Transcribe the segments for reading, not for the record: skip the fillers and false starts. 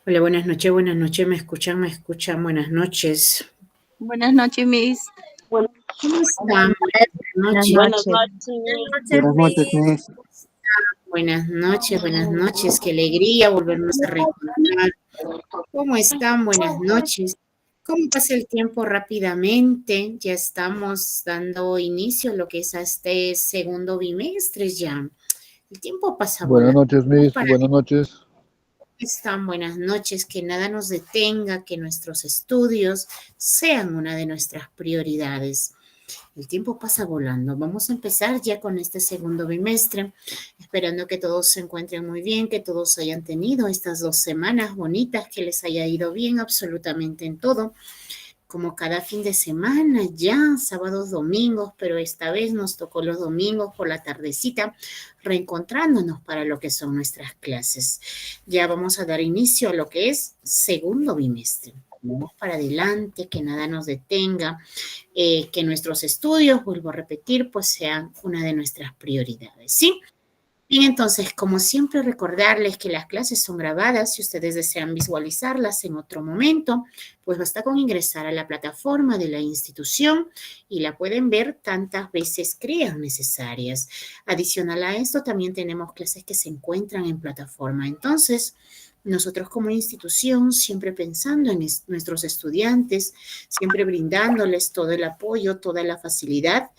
Hola, buenas noches, me escuchan, buenas noches. Buenas noches, Miss. Buenas ¿Cómo están? Buenas buenas noches. noches. Buenas noches, Miss. Buenas noches, qué alegría volvernos a reencontrar. ¿Cómo están? Buenas noches. ¿Cómo pasa el tiempo rápidamente? Ya estamos dando inicio a lo que es a este segundo bimestre ya. El tiempo pasa Buenas volando. noches, Miss. Buenas noches. Están buenas noches, que nada nos detenga, que nuestros estudios sean una de nuestras prioridades. El tiempo pasa volando. Vamos a empezar ya con este segundo bimestre, esperando que todos se encuentren muy bien, que todos hayan tenido estas 2 semanas bonitas, que les haya ido bien absolutamente en todo. Como cada fin de semana, ya sábados, domingos, pero esta vez nos tocó los domingos por la tardecita, reencontrándonos para lo que son nuestras clases. Ya vamos a dar inicio a lo que es segundo bimestre. Vamos para adelante, que nada nos detenga, que nuestros estudios, vuelvo a repetir, pues sean una de nuestras prioridades, ¿sí? Bien, entonces, como siempre, recordarles que las clases son grabadas. Si ustedes desean visualizarlas en otro momento, pues basta con ingresar a la plataforma de la institución y la pueden ver tantas veces crean necesarias. Adicional a esto, también tenemos clases que se encuentran en plataforma. Entonces, nosotros como institución, siempre pensando en nuestros estudiantes, siempre brindándoles todo el apoyo, toda la facilidad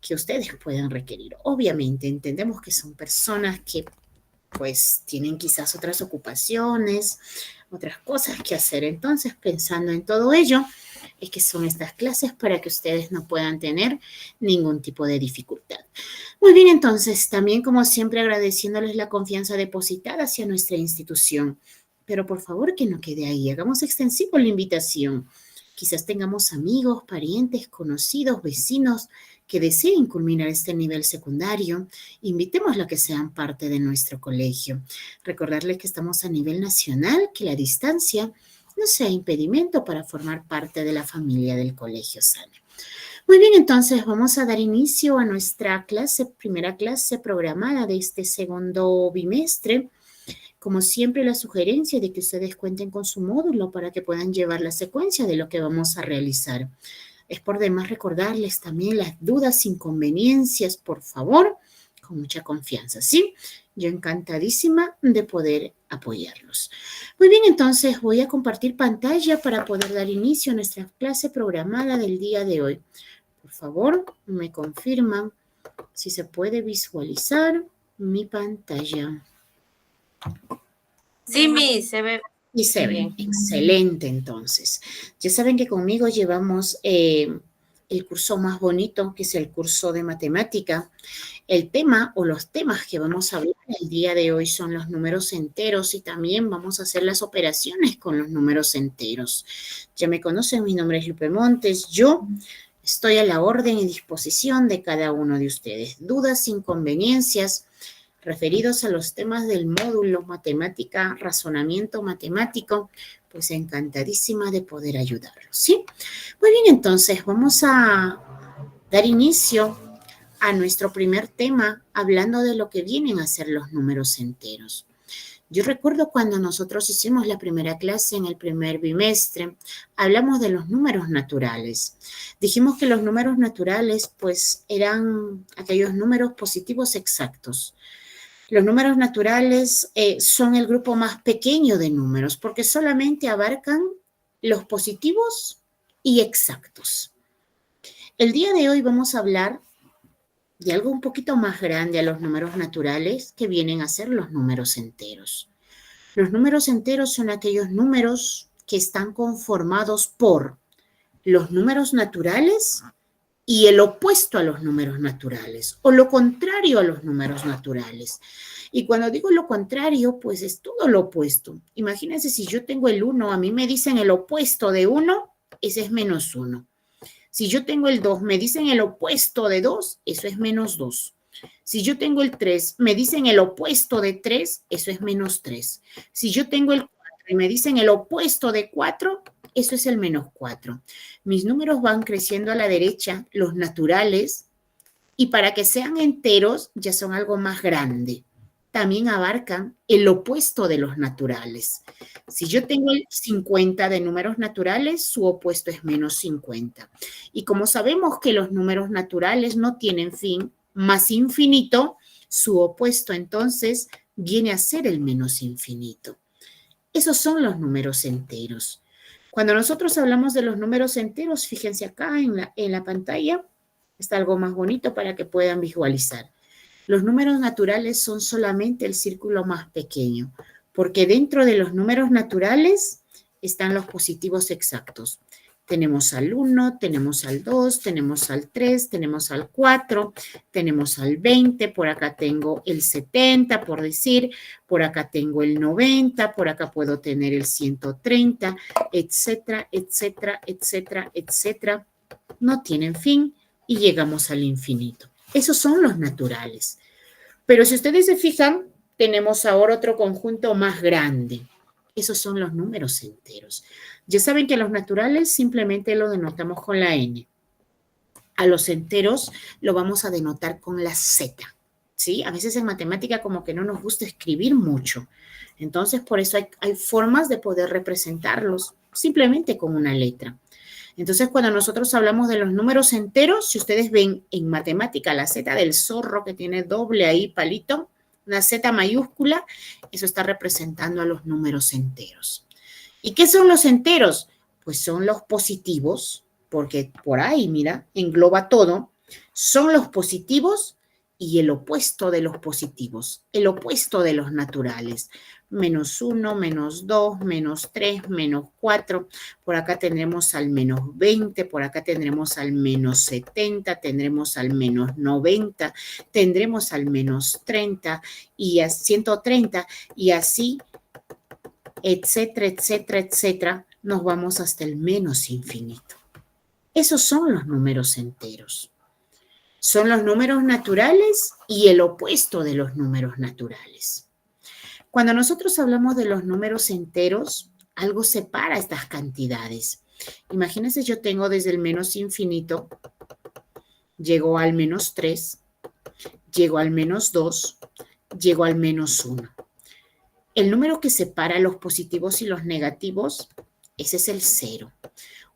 que ustedes puedan requerir. Obviamente entendemos que son personas que pues tienen quizás otras ocupaciones, otras cosas que hacer. Entonces, pensando en todo ello, es que son estas clases para que ustedes no puedan tener ningún tipo de dificultad. Muy bien, entonces, también como siempre agradeciéndoles la confianza depositada hacia nuestra institución. Pero por favor que no quede ahí, hagamos extensivo la invitación. Quizás tengamos amigos, parientes, conocidos, vecinos que deseen culminar este nivel secundario. Invitémoslos a que sean parte de nuestro colegio. Recordarles que estamos a nivel nacional, que la distancia no sea impedimento para formar parte de la familia del Colegio Sana. Muy bien, entonces vamos a dar inicio a nuestra primera clase programada de este segundo bimestre. Como siempre, la sugerencia de que ustedes cuenten con su módulo para que puedan llevar la secuencia de lo que vamos a realizar. Es por demás recordarles también las dudas, inconveniencias, por favor, con mucha confianza, ¿sí? Yo encantadísima de poder apoyarlos. Muy bien, entonces voy a compartir pantalla para poder dar inicio a nuestra clase programada del día de hoy. Por favor, me confirman si se puede visualizar mi pantalla. Sí, Miss, se ve. Y se ven, excelente entonces. Ya saben que conmigo llevamos el curso más bonito, que es el curso de matemática. El tema o los temas que vamos a hablar el día de hoy son los números enteros y también vamos a hacer las operaciones con los números enteros. Ya me conocen, mi nombre es Lupe Montes. Yo estoy a la orden y disposición de cada uno de ustedes. Dudas, inconveniencias referidos a los temas del módulo matemática, razonamiento matemático, pues encantadísima de poder ayudarlos, ¿sí? Muy bien, entonces vamos a dar inicio a nuestro primer tema hablando de lo que vienen a ser los números enteros. Yo recuerdo cuando nosotros hicimos la primera clase en el primer bimestre, hablamos de los números naturales. Dijimos que los números naturales pues eran aquellos números positivos exactos. Los números naturales son el grupo más pequeño de números porque solamente abarcan los positivos y exactos. El día de hoy vamos a hablar de algo un poquito más grande a los números naturales que vienen a ser los números enteros. Los números enteros son aquellos números que están conformados por los números naturales y el opuesto a los números naturales o lo contrario a los números naturales. Y cuando digo lo contrario, pues es todo lo opuesto. Imagínense si yo tengo el 1, a mí me dicen el opuesto de 1, ese es menos 1. Si yo tengo el 2, me dicen el opuesto de 2, eso es menos 2. Si yo tengo el 3, me dicen el opuesto de 3, eso es menos 3. Si yo tengo el 4 y me dicen el opuesto de 4, eso es el menos 4. Mis números van creciendo a la derecha, los naturales, y para que sean enteros ya son algo más grande. también abarcan el opuesto de los naturales. Si yo tengo el 50 de números naturales, su opuesto es menos 50. Y como sabemos que los números naturales no tienen fin, más infinito, su opuesto entonces viene a ser el menos infinito. Esos son los números enteros. Cuando nosotros hablamos de los números enteros, fíjense acá en la pantalla, está algo más bonito para que puedan visualizar. Los números naturales son solamente el círculo más pequeño, porque dentro de los números naturales están los positivos exactos. Tenemos al 1, tenemos al 2, tenemos al 3, tenemos al 4, tenemos al 20, por acá tengo el 70, por decir, por acá tengo el 90, por acá puedo tener el 130, etcétera, etcétera, etcétera, etcétera. No tienen fin y llegamos al infinito. Esos son los naturales. Pero si ustedes se fijan, tenemos ahora otro conjunto más grande. Esos son los números enteros. Ya saben que los naturales simplemente lo denotamos con la N. A los enteros lo vamos a denotar con la Z. ¿Sí? A veces en matemática como que no nos gusta escribir mucho. Entonces, por eso hay formas de poder representarlos simplemente con una letra. Entonces, cuando nosotros hablamos de los números enteros, si ustedes ven en matemática la Z del zorro que tiene doble ahí palito, una Z mayúscula, eso está representando a los números enteros. ¿Y qué son los enteros? Pues son los positivos, porque por ahí, mira, engloba todo. Son los positivos y el opuesto de los positivos, el opuesto de los naturales. Menos 1, menos 2, menos 3, menos 4. Por acá tendremos al menos 20, por acá tendremos al menos 70, tendremos al menos 90, tendremos al menos 30 y a 130 y así, etcétera, etcétera, etcétera, nos vamos hasta el menos infinito. Esos son los números enteros. Son los números naturales y el opuesto de los números naturales. Cuando nosotros hablamos de los números enteros, algo separa estas cantidades. Imagínense, yo tengo desde el menos infinito, llego al menos 3, llego al menos 2, llego al menos 1. El número que separa los positivos y los negativos, ese es el 0.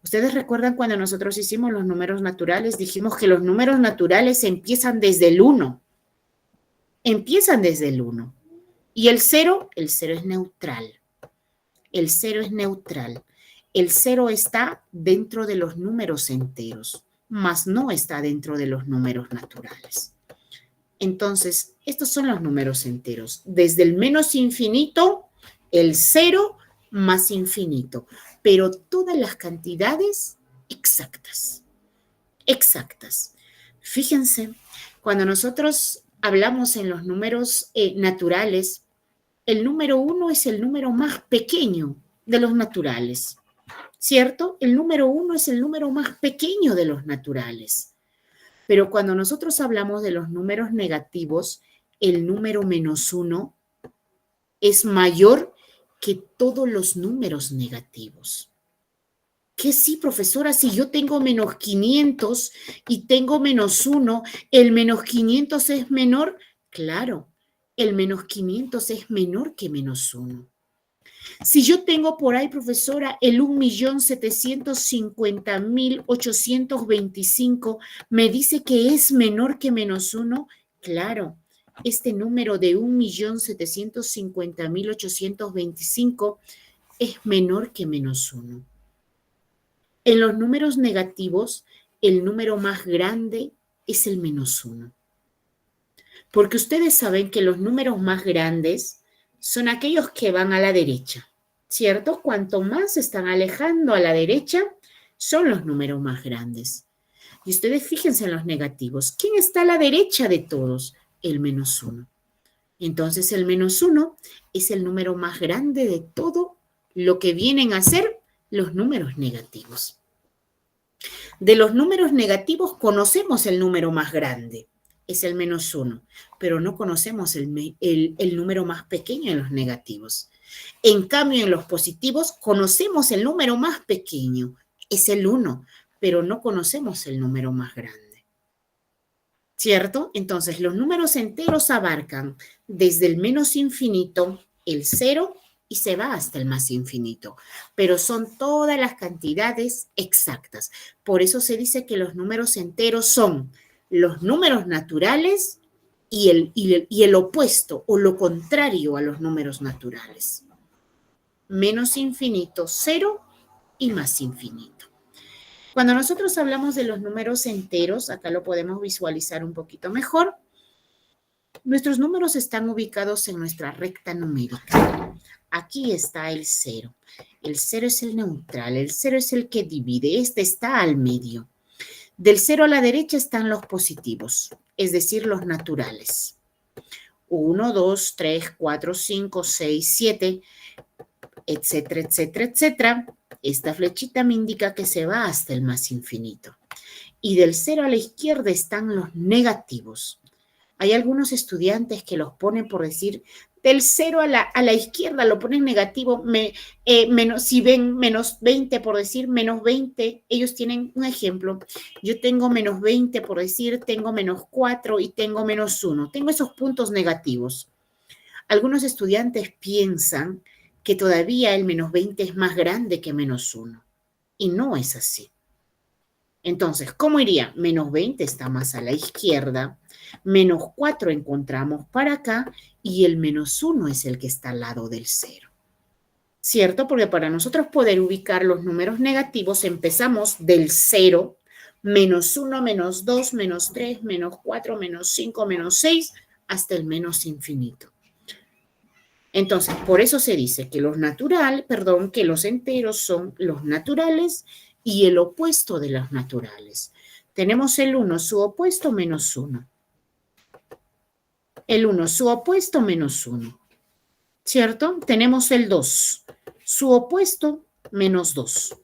Ustedes recuerdan cuando nosotros hicimos los números naturales, dijimos que los números naturales empiezan desde el 1. Empiezan desde el 1. Y el 0 es neutral. El 0 es neutral. El 0 está dentro de los números enteros, mas no está dentro de los números naturales. Entonces, estos son los números enteros. Desde el menos infinito, el 0 más infinito. Pero todas las cantidades exactas. Exactas. Fíjense, cuando nosotros hablamos en los números naturales, el número 1 es el número más pequeño de los naturales, ¿cierto? El número 1 es el número más pequeño de los naturales. Pero cuando nosotros hablamos de los números negativos, el número menos 1 es mayor que todos los números negativos. ¿Qué sí, profesora? Si yo tengo menos 500 y tengo menos 1, ¿el menos 500 es menor? Claro, el menos 500 es menor que menos 1. Si yo tengo por ahí, profesora, el 1.750.825, ¿me dice que es menor que menos 1? Claro, este número de 1.750.825 es menor que menos 1. En los números negativos, el número más grande es el menos 1. Porque ustedes saben que los números más grandes son aquellos que van a la derecha, ¿cierto? Cuanto más se están alejando a la derecha, son los números más grandes. Y ustedes fíjense en los negativos. ¿Quién está a la derecha de todos? El menos 1. Entonces, el menos 1 es el número más grande de todo lo que vienen a ser los números negativos. De los números negativos conocemos el número más grande, es el menos 1, pero no conocemos el número más pequeño de los negativos. En cambio, en los positivos conocemos el número más pequeño, es el 1, pero no conocemos el número más grande. ¿cierto? Entonces, los números enteros abarcan desde el menos infinito, el 0, y se va hasta el más infinito. Pero son todas las cantidades exactas. Por eso se dice que los números enteros son los números naturales y el opuesto o lo contrario a los números naturales. Menos infinito, 0 y más infinito. Cuando nosotros hablamos de los números enteros, acá lo podemos visualizar un poquito mejor. Nuestros números están ubicados en nuestra recta numérica. Aquí está el 0. El 0 es el neutral, el 0 es el que divide, este está al medio. Del 0 a la derecha están los positivos, es decir, los naturales. 1, 2, 3, 4, 5, 6, 7, etcétera, etcétera, etcétera. Esta flechita me indica que se va hasta el más infinito. Y del 0 a la izquierda están los negativos. Hay algunos estudiantes que los ponen por decir, del 0 a la izquierda lo ponen negativo, si ven menos 20 por decir menos 20, ellos tienen un ejemplo. Yo tengo menos 20 por decir, tengo menos 4 y tengo menos 1. Tengo esos puntos negativos. Algunos estudiantes piensan que todavía el menos 20 es más grande que menos 1. Y no es así. Entonces, ¿cómo iría? Menos 20 está más a la izquierda, menos 4 encontramos para acá y el menos 1 es el que está al lado del 0. ¿Cierto? Porque para nosotros poder ubicar los números negativos empezamos del 0, menos 1, menos 2, menos 3, menos 4, menos 5, menos 6, hasta el menos infinito. Entonces, por eso se dice que que los enteros son los naturales y el opuesto de los naturales. Tenemos el 1, su opuesto, menos 1. El 1, su opuesto, menos 1. ¿Cierto? Tenemos el 2, su opuesto, menos 2.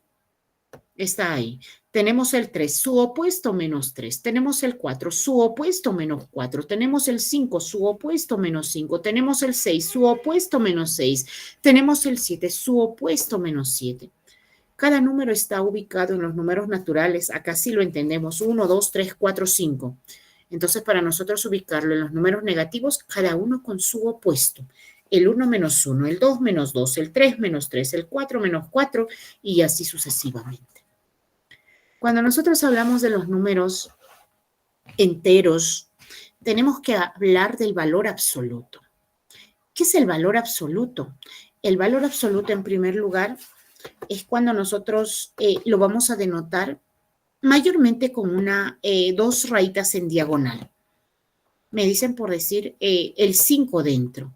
Está ahí. Tenemos el 3, su opuesto, menos 3. Tenemos el 4, su opuesto, menos 4. Tenemos el 5, su opuesto, menos 5. Tenemos el 6, su opuesto, menos 6. Tenemos el 7, su opuesto, menos 7. Cada número está ubicado en los números naturales. Acá sí lo entendemos. 1, 2, 3, 4, 5. Entonces, para nosotros ubicarlo en los números negativos, cada uno con su opuesto. El 1 menos 1, el 2 menos 2, el 3 menos 3, el 4 menos 4 y así sucesivamente. Cuando nosotros hablamos de los números enteros, tenemos que hablar del valor absoluto. ¿Qué es el valor absoluto? El valor absoluto, en primer lugar, es cuando nosotros lo vamos a denotar mayormente con dos rayitas en diagonal. Me dicen por decir el 5 dentro,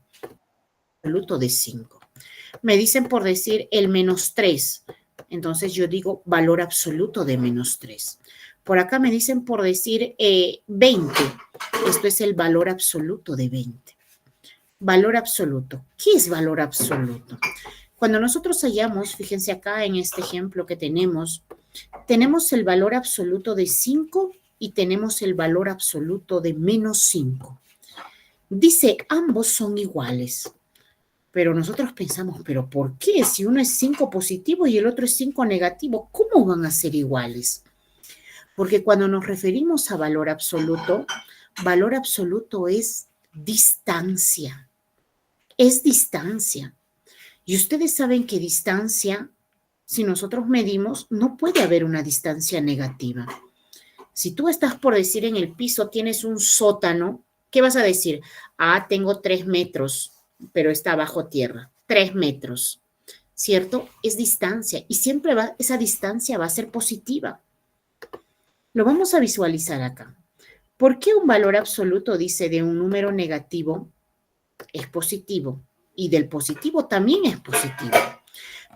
absoluto de 5. Me dicen por decir el menos 3. Entonces yo digo valor absoluto de menos 3. Por acá me dicen por decir 20. Esto es el valor absoluto de 20. Valor absoluto. ¿Qué es valor absoluto? Cuando nosotros hallamos, fíjense acá en este ejemplo que tenemos el valor absoluto de 5 y tenemos el valor absoluto de menos 5. Dice, ambos son iguales. Pero nosotros pensamos, ¿pero por qué? Si uno es 5 positivo y el otro es 5 negativo, ¿cómo van a ser iguales? Porque cuando nos referimos a valor absoluto es distancia. Es distancia. Y ustedes saben que distancia, si nosotros medimos, no puede haber una distancia negativa. Si tú estás por decir en el piso, tienes un sótano, ¿qué vas a decir? Ah, tengo 3 metros. Pero está bajo tierra, 3 metros, ¿cierto? Es distancia y siempre esa distancia va a ser positiva. Lo vamos a visualizar acá. ¿Por qué un valor absoluto dice de un número negativo es positivo y del positivo también es positivo?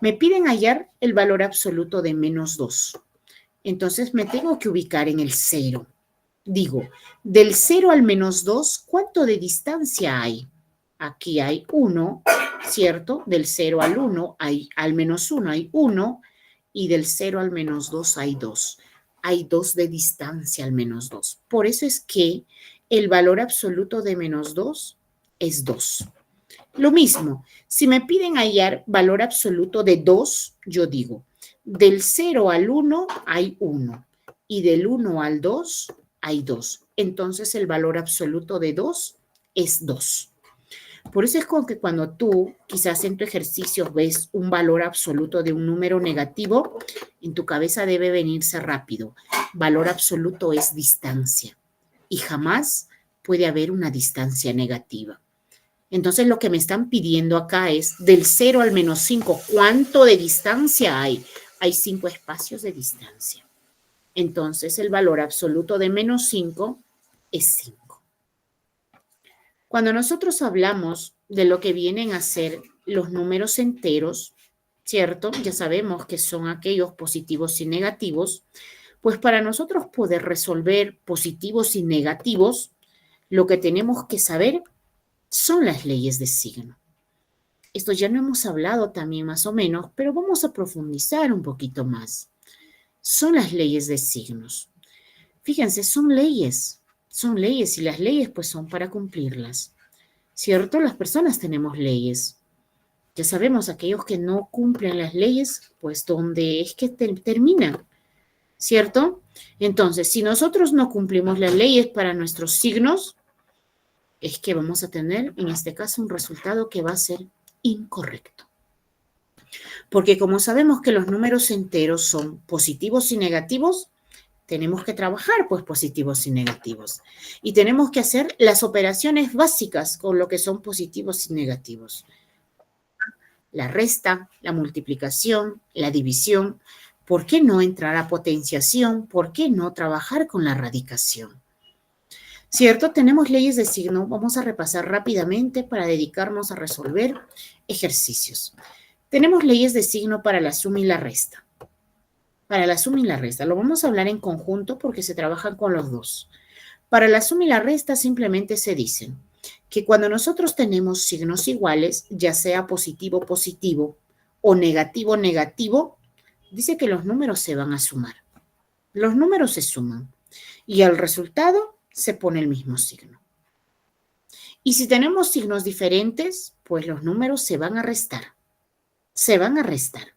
Me piden hallar el valor absoluto de menos 2. Entonces me tengo que ubicar en el 0. Digo, del 0 al menos 2, ¿cuánto de distancia hay? Aquí hay 1, ¿cierto? Del 0 al 1, al menos 1 hay 1 y del 0 al menos 2 hay 2. Hay 2 de distancia al menos 2. Por eso es que el valor absoluto de menos 2 es 2. Lo mismo, si me piden hallar valor absoluto de 2, yo digo, del 0 al 1 hay 1 y del 1 al 2 hay 2. Entonces el valor absoluto de 2 es 2. Por eso es como que cuando tú quizás en tu ejercicio ves un valor absoluto de un número negativo, en tu cabeza debe venirse rápido. Valor absoluto es distancia y jamás puede haber una distancia negativa. Entonces lo que me están pidiendo acá es del 0 al menos 5. ¿Cuánto de distancia hay? Hay 5 espacios de distancia. Entonces el valor absoluto de menos 5 es 5. Cuando nosotros hablamos de lo que vienen a ser los números enteros, ¿cierto? Ya sabemos que son aquellos positivos y negativos. Pues para nosotros poder resolver positivos y negativos, lo que tenemos que saber son las leyes de signo. Esto ya no hemos hablado también más o menos, pero vamos a profundizar un poquito más. Son las leyes de signos. Fíjense, son leyes y las leyes pues son para cumplirlas. ¿Cierto? Las personas tenemos leyes. Ya sabemos, aquellos que no cumplen las leyes, pues ¿dónde es que terminan? ¿Cierto? Entonces, si nosotros no cumplimos las leyes para nuestros signos, es que vamos a tener, en este caso, un resultado que va a ser incorrecto. Porque como sabemos que los números enteros son positivos y negativos, tenemos que trabajar pues positivos y negativos. Y tenemos que hacer las operaciones básicas con lo que son positivos y negativos. La resta, la multiplicación, la división. ¿Por qué no entrar a potenciación? ¿Por qué no trabajar con la radicación? ¿Cierto? Tenemos leyes de signo. Vamos a repasar rápidamente para dedicarnos a resolver ejercicios. Tenemos leyes de signo para la suma y la resta. Para la suma y la resta. Lo vamos a hablar en conjunto porque se trabajan con los dos. Para la suma y la resta simplemente se dicen que cuando nosotros tenemos signos iguales, ya sea positivo, positivo o negativo, negativo, dice que los números se van a sumar. Los números se suman y al resultado se pone el mismo signo. Y si tenemos signos diferentes, pues los números se van a restar. Se van a restar.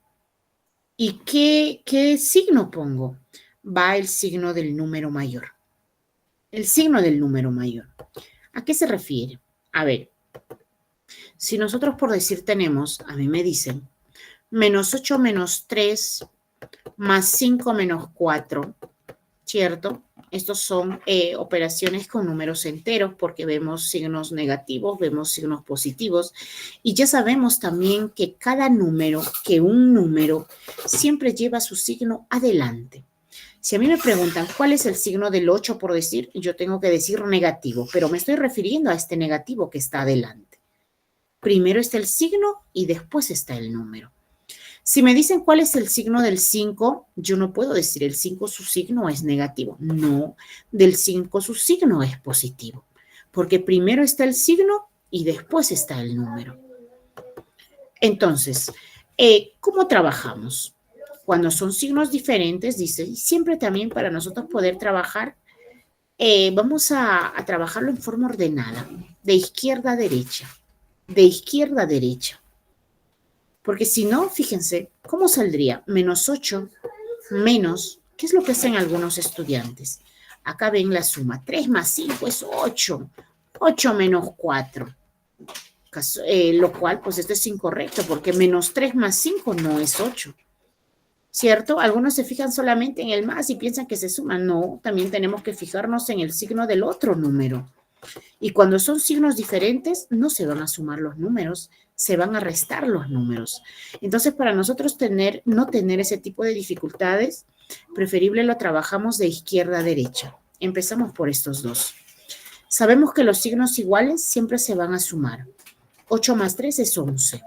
¿Y qué signo pongo? Va el signo del número mayor. El signo del número mayor. ¿A qué se refiere? A ver, si nosotros por decir tenemos, a mí me dicen, menos 8 menos 3 más 5 menos 4, ¿cierto? Estos son operaciones con números enteros porque vemos signos negativos, vemos signos positivos y ya sabemos también que cada número, que un número siempre lleva su signo adelante. Si a mí me preguntan cuál es el signo del 8 por decir, yo tengo que decir negativo, pero me estoy refiriendo a este negativo que está adelante. Primero está el signo y después está el número. Si me dicen cuál es el signo del 5, yo no puedo decir el 5 su signo es negativo. No, del 5 su signo es positivo, porque primero está el signo y después está el número. Entonces, ¿cómo trabajamos? Cuando son signos diferentes, dice, y siempre también para nosotros poder trabajar, vamos a trabajarlo en forma ordenada, de izquierda a derecha, de izquierda a derecha. Porque si no, fíjense, ¿cómo saldría? Menos 8 menos, ¿qué es lo que hacen algunos estudiantes? Acá ven la suma, 3 más 5 es 8, 8 menos 4, lo cual pues esto es incorrecto porque menos 3 más 5 no es 8. ¿Cierto? Algunos se fijan solamente en el más y piensan que se suman. No, también tenemos que fijarnos en el signo del otro número. Y cuando son signos diferentes, no se van a sumar los números, se van a restar los números. Entonces, para nosotros no tener ese tipo de dificultades, preferible lo trabajamos de izquierda a derecha. Empezamos por estos dos. Sabemos que los signos iguales siempre se van a sumar. 8 más 3 es 11.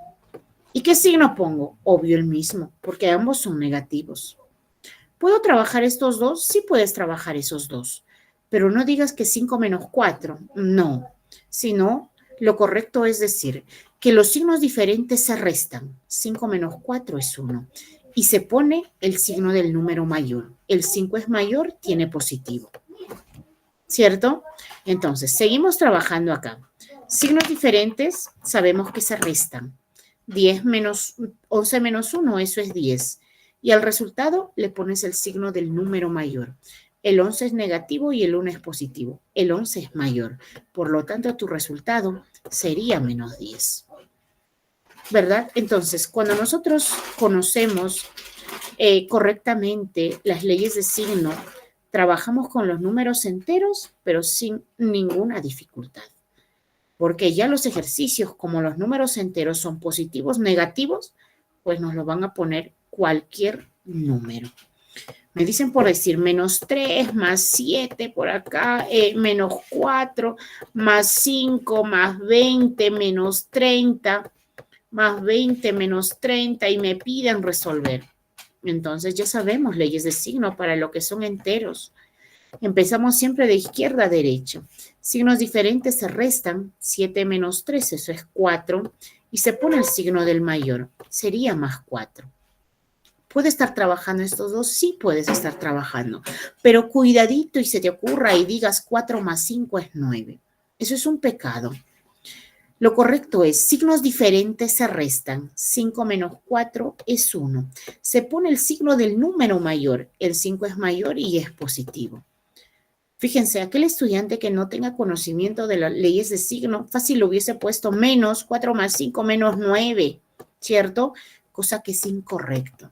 ¿Y qué signo pongo? Obvio el mismo, porque ambos son negativos. ¿Puedo trabajar estos dos? Sí puedes trabajar esos dos, pero no digas que 5 menos 4. No, sino lo correcto es decir que los signos diferentes se restan. 5 menos 4 es 1 y se pone el signo del número mayor. El 5 es mayor, tiene positivo. ¿Cierto? Entonces, seguimos trabajando acá. Signos diferentes sabemos que se restan. 11 menos 1, eso es 10. Y al resultado le pones el signo del número mayor. El 11 es negativo y el 1 es positivo. El 11 es mayor. Por lo tanto, tu resultado sería menos 10. ¿Verdad? Entonces, cuando nosotros conocemos correctamente las leyes de signo, trabajamos con los números enteros, pero sin ninguna dificultad. Porque ya los ejercicios, como los números enteros son positivos, negativos, pues nos lo van a poner cualquier número. Me dicen por decir menos 3, más 7 por acá, menos 4, más 5, más 20, menos 30, más 20, menos 30 y me piden resolver. Entonces ya sabemos leyes de signo para lo que son enteros. Empezamos siempre de izquierda a derecha. Signos diferentes se restan. 7 menos 3, eso es 4. Y se pone el signo del mayor. Sería más 4. ¿Puede estar trabajando estos dos? Sí, puedes estar trabajando. Pero cuidadito y se te ocurra y digas 4 más 5 es 9. Eso es un pecado. Lo correcto es, signos diferentes se restan. 5 menos 4 es 1. Se pone el signo del número mayor. El 5 es mayor y es positivo. Fíjense, aquel estudiante que no tenga conocimiento de las leyes de signo, fácil lo hubiese puesto menos 4 más 5 menos 9, ¿cierto? Cosa que es incorrecto,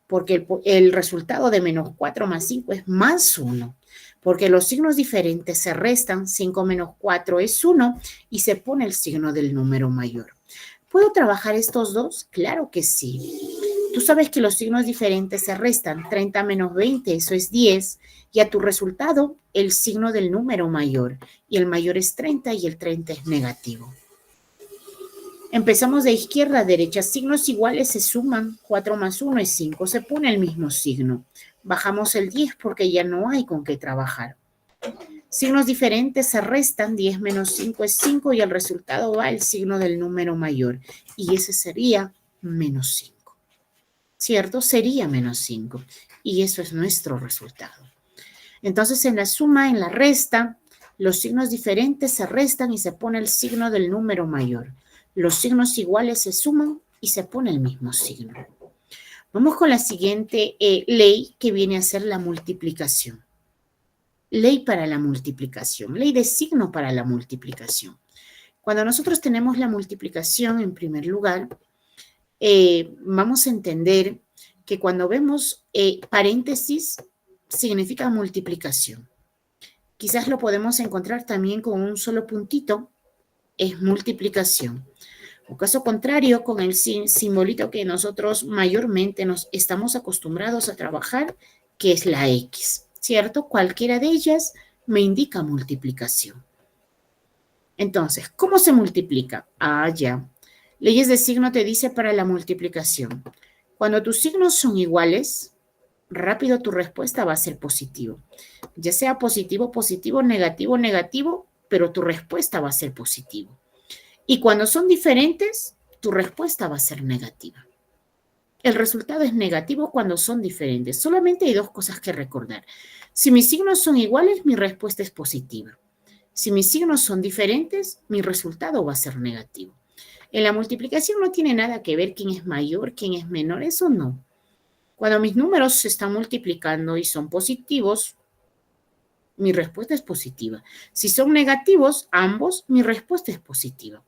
porque el resultado de menos 4 más 5 es más 1, porque los signos diferentes se restan, 5 menos 4 es 1 y se pone el signo del número mayor. ¿Puedo trabajar estos dos? Claro que sí. Tú sabes que los signos diferentes se restan, 30 menos 20, eso es 10, y a tu resultado el signo del número mayor, y el mayor es 30 y el 30 es negativo. Empezamos de izquierda a derecha, signos iguales se suman, 4 más 1 es 5, se pone el mismo signo. Bajamos el 10 porque ya no hay con qué trabajar. Signos diferentes se restan, 10 menos 5 es 5 y al resultado va el signo del número mayor, y ese sería menos 5. ¿Cierto? Sería menos 5. Y eso es nuestro resultado. Entonces, en la suma, en la resta, los signos diferentes se restan y se pone el signo del número mayor. Los signos iguales se suman y se pone el mismo signo. Vamos con la siguiente ley que viene a ser la multiplicación. Ley para la multiplicación. Ley de signo para la multiplicación. Cuando nosotros tenemos la multiplicación, en primer lugar, vamos a entender que cuando vemos paréntesis significa multiplicación. Quizás lo podemos encontrar también con un solo puntito, es multiplicación. O caso contrario, con el simbolito que nosotros mayormente nos estamos acostumbrados a trabajar, que es la X, ¿cierto? Cualquiera de ellas me indica multiplicación. Entonces, ¿cómo se multiplica? Ya. Leyes de signo te dice para la multiplicación. Cuando tus signos son iguales, rápido tu respuesta va a ser positivo. Ya sea positivo, positivo, negativo, negativo, pero tu respuesta va a ser positivo. Y cuando son diferentes, tu respuesta va a ser negativa. El resultado es negativo cuando son diferentes. Solamente hay dos cosas que recordar. Si mis signos son iguales, mi respuesta es positiva. Si mis signos son diferentes, mi resultado va a ser negativo. En la multiplicación no tiene nada que ver quién es mayor, quién es menor, eso no. Cuando mis números se están multiplicando y son positivos, mi respuesta es positiva. Si son negativos, ambos, mi respuesta es positiva.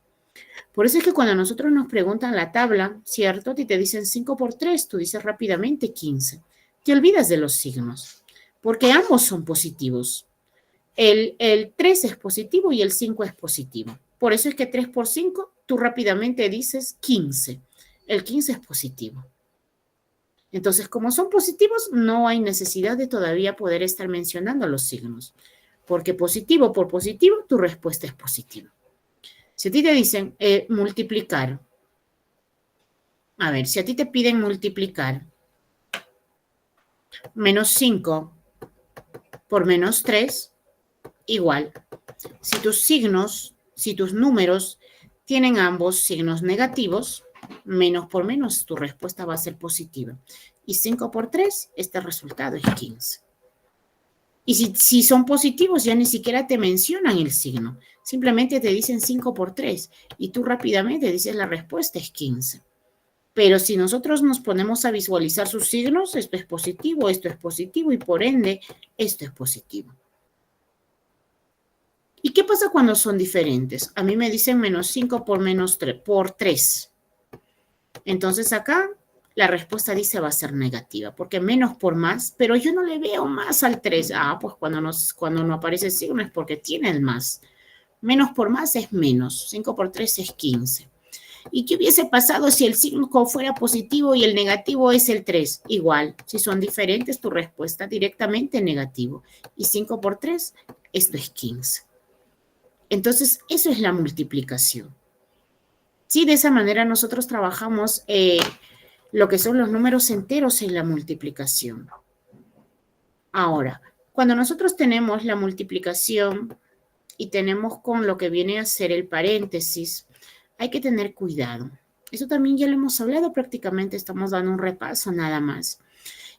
Por eso es que cuando nosotros nos preguntan la tabla, ¿cierto? Y te dicen 5 por 3, tú dices rápidamente 15. Te olvidas de los signos, porque ambos son positivos. El 3 es positivo y el 5 es positivo. Por eso es que 3 por 5, tú rápidamente dices 15. El 15 es positivo. Entonces, como son positivos, no hay necesidad de todavía poder estar mencionando los signos. Porque positivo por positivo, tu respuesta es positiva. Si a ti te dicen multiplicar, a ver, si a ti te piden multiplicar menos 5 por menos 3, igual. Si tus signos, si tus números tienen ambos signos negativos, menos por menos, tu respuesta va a ser positiva. Y 5 por 3, este resultado es 15. Y si son positivos, ya ni siquiera te mencionan el signo. Simplemente te dicen 5 por 3 y tú rápidamente dices la respuesta es 15. Pero si nosotros nos ponemos a visualizar sus signos, esto es positivo y por ende, esto es positivo. ¿Y qué pasa cuando son diferentes? A mí me dicen menos 5 por 3. Entonces acá la respuesta dice va a ser negativa, porque menos por más, pero yo no le veo más al 3. Ah, pues cuando no aparece el signo es porque tiene el más. Menos por más es menos. 5 por 3 es 15. ¿Y qué hubiese pasado si el signo fuera positivo y el negativo es el 3? Igual, si son diferentes, tu respuesta directamente negativo. Y 5 por 3, esto es 15. Entonces, eso es la multiplicación. Sí, de esa manera nosotros trabajamos lo que son los números enteros en la multiplicación. Ahora, cuando nosotros tenemos la multiplicación y tenemos con lo que viene a ser el paréntesis, hay que tener cuidado. Eso también ya lo hemos hablado prácticamente, estamos dando un repaso nada más.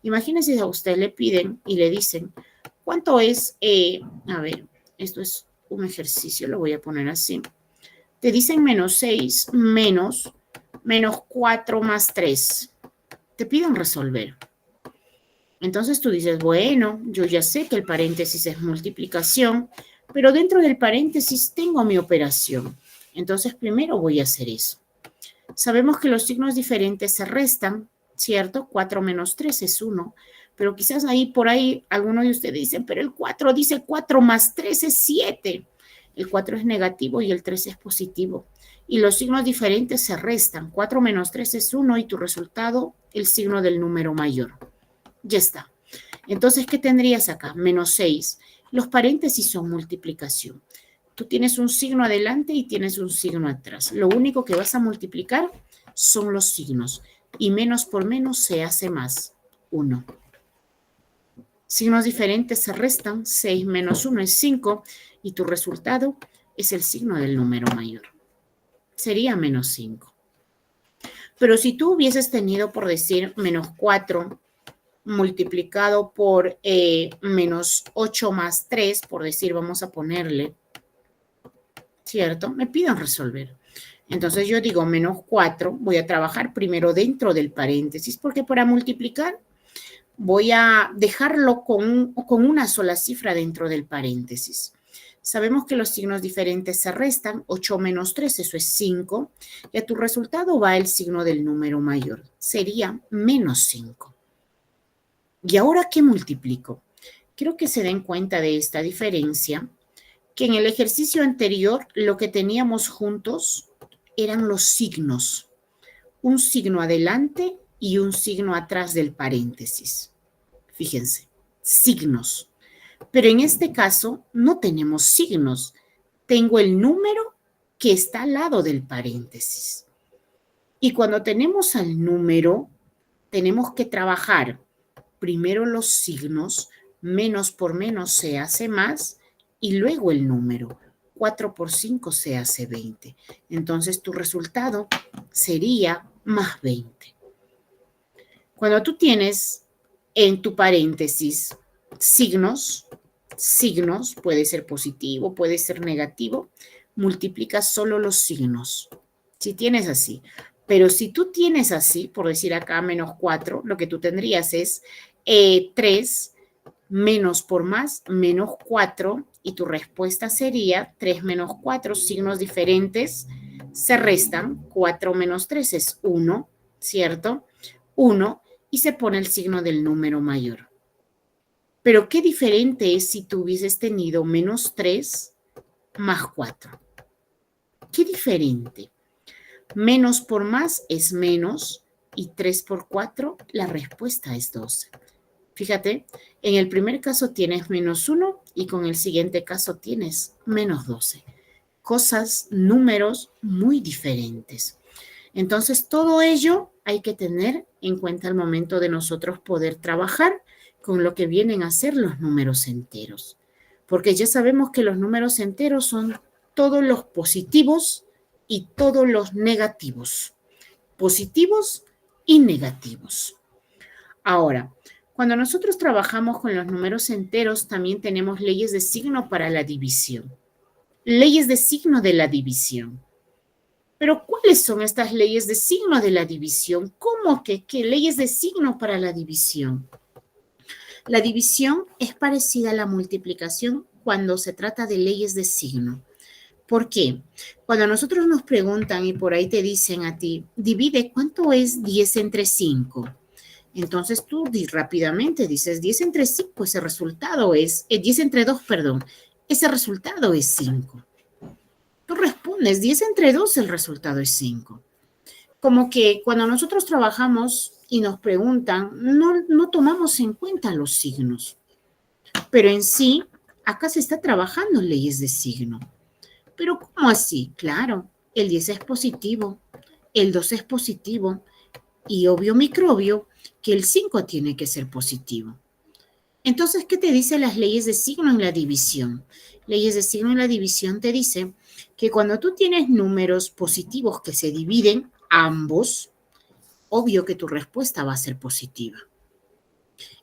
Imagínense a usted le piden y le dicen, ¿cuánto es? A ver, esto es un ejercicio, lo voy a poner así. Te dicen menos 6 menos 4 más 3. Te piden resolver. Entonces tú dices, bueno, yo ya sé que el paréntesis es multiplicación, pero dentro del paréntesis tengo mi operación. Entonces primero voy a hacer eso. Sabemos que los signos diferentes se restan, ¿cierto? 4 menos 3 es 1, pero quizás por ahí algunos de ustedes dicen, pero el 4 dice 4 más 3 es 7. El 4 es negativo y el 3 es positivo. Y los signos diferentes se restan. 4 menos 3 es 1 y tu resultado, el signo del número mayor. Ya está. Entonces, ¿qué tendrías acá? Menos 6. Los paréntesis son multiplicación. Tú tienes un signo adelante y tienes un signo atrás. Lo único que vas a multiplicar son los signos. Y menos por menos se hace más. 1. Signos diferentes se restan. 6 menos 1 es 5. Y tu resultado es el signo del número mayor. Sería menos 5. Pero si tú hubieses tenido, por decir, menos 4 multiplicado por menos 8 más 3, por decir, vamos a ponerle, ¿cierto? Me piden resolver. Entonces yo digo menos 4, voy a trabajar primero dentro del paréntesis, porque para multiplicar voy a dejarlo con una sola cifra dentro del paréntesis. Sabemos que los signos diferentes se restan, 8 menos 3, eso es 5, y a tu resultado va el signo del número mayor, sería menos 5. ¿Y ahora qué multiplico? Quiero que se den cuenta de esta diferencia, que en el ejercicio anterior lo que teníamos juntos eran los signos, un signo adelante y un signo atrás del paréntesis. Fíjense, signos. Pero en este caso no tenemos signos. Tengo el número que está al lado del paréntesis. Y cuando tenemos al número, tenemos que trabajar primero los signos, menos por menos se hace más, y luego el número. 4 por 5 se hace 20. Entonces tu resultado sería más 20. Cuando tú tienes en tu paréntesis signos, puede ser positivo, puede ser negativo, multiplicas solo los signos. Si tienes así. Pero si tú tienes así, por decir acá menos 4, lo que tú tendrías es 3 menos por más, menos 4, y tu respuesta sería 3 menos 4, signos diferentes, se restan, 4 menos 3 es 1, ¿cierto? 1, y se pone el signo del número mayor. Pero qué diferente es si tú hubieses tenido menos 3 más 4. Qué diferente. Menos por más es menos y 3 por 4, la respuesta es 12. Fíjate, en el primer caso tienes menos 1 y con el siguiente caso tienes menos 12. Cosas, números muy diferentes. Entonces, todo ello hay que tener en cuenta al momento de nosotros poder trabajar con lo que vienen a ser los números enteros. Porque ya sabemos que los números enteros son todos los positivos y todos los negativos. Positivos y negativos. Ahora, cuando nosotros trabajamos con los números enteros, también tenemos leyes de signo para la división. Leyes de signo de la división. Pero ¿cuáles son estas leyes de signo de la división? ¿Cómo que qué leyes de signo para la división? La división es parecida a la multiplicación cuando se trata de leyes de signo. ¿Por qué? Cuando nosotros nos preguntan y por ahí te dicen a ti, divide, ¿cuánto es 10 entre 5? Entonces tú rápidamente dices 10 entre 5, ese resultado es, 10 entre 2, perdón, ese resultado es 5. Tú respondes 10 entre 2, el resultado es 5. Como que cuando nosotros trabajamos y nos preguntan, no tomamos en cuenta los signos. Pero en sí, acá se está trabajando leyes de signo. ¿Pero cómo así? Claro, el 10 es positivo, el 2 es positivo y obvio microbio que el 5 tiene que ser positivo. Entonces, ¿qué te dicen las leyes de signo en la división? Leyes de signo en la división te dicen que cuando tú tienes números positivos que se dividen, ambos, obvio que tu respuesta va a ser positiva.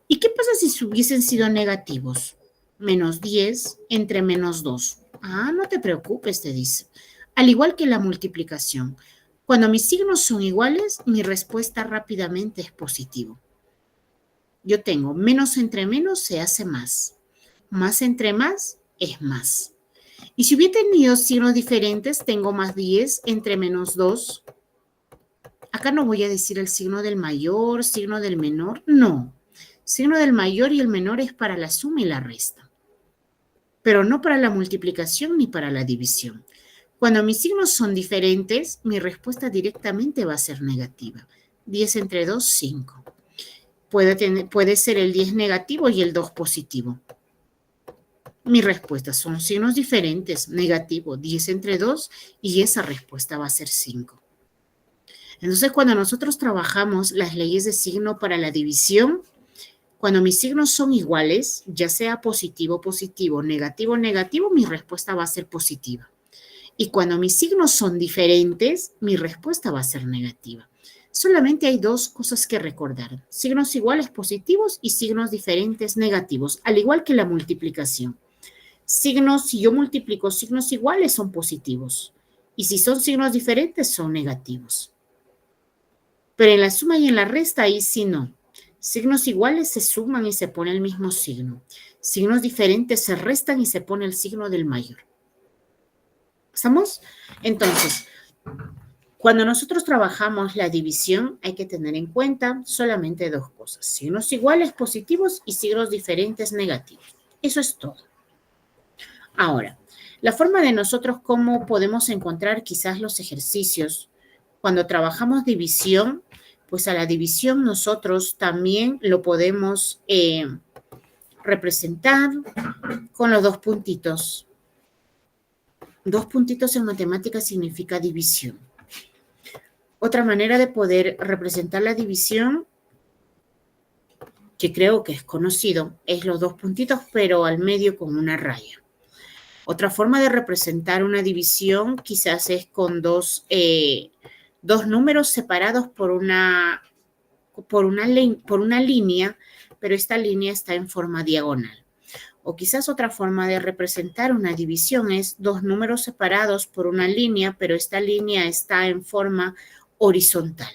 ¿Y qué pasa si hubiesen sido negativos? Menos 10 entre menos 2. Ah, no te preocupes, te dice. Al igual que la multiplicación. Cuando mis signos son iguales, mi respuesta rápidamente es positivo. Yo tengo menos entre menos se hace más. Más entre más es más. Y si hubiera tenido signos diferentes, tengo más 10 entre menos 2. Acá no voy a decir el signo del mayor, signo del menor, no. Signo del mayor y el menor es para la suma y la resta, pero no para la multiplicación ni para la división. Cuando mis signos son diferentes, mi respuesta directamente va a ser negativa. 10 entre 2, 5. Puede ser el 10 negativo y el 2 positivo. Mi respuesta son signos diferentes, negativo, 10 entre 2, y esa respuesta va a ser 5. Entonces, cuando nosotros trabajamos las leyes de signo para la división, cuando mis signos son iguales, ya sea positivo, positivo, negativo, negativo, mi respuesta va a ser positiva. Y cuando mis signos son diferentes, mi respuesta va a ser negativa. Solamente hay dos cosas que recordar. Signos iguales positivos y signos diferentes negativos, al igual que la multiplicación. Si yo multiplico signos iguales, son positivos. Y si son signos diferentes, son negativos. Pero en la suma y en la resta, ahí sí no. Signos iguales se suman y se pone el mismo signo. Signos diferentes se restan y se pone el signo del mayor. ¿Estamos? Entonces, cuando nosotros trabajamos la división, hay que tener en cuenta solamente dos cosas. Signos iguales positivos y signos diferentes negativos. Eso es todo. Ahora, la forma de nosotros cómo podemos encontrar quizás los ejercicios cuando trabajamos división, pues a la división nosotros también lo podemos representar con los dos puntitos. Dos puntitos en matemáticas significa división. Otra manera de poder representar la división, que creo que es conocido, es los dos puntitos, pero al medio con una raya. Otra forma de representar una división quizás es con dos números separados por una línea, pero esta línea está en forma diagonal. O quizás otra forma de representar una división es dos números separados por una línea, pero esta línea está en forma horizontal.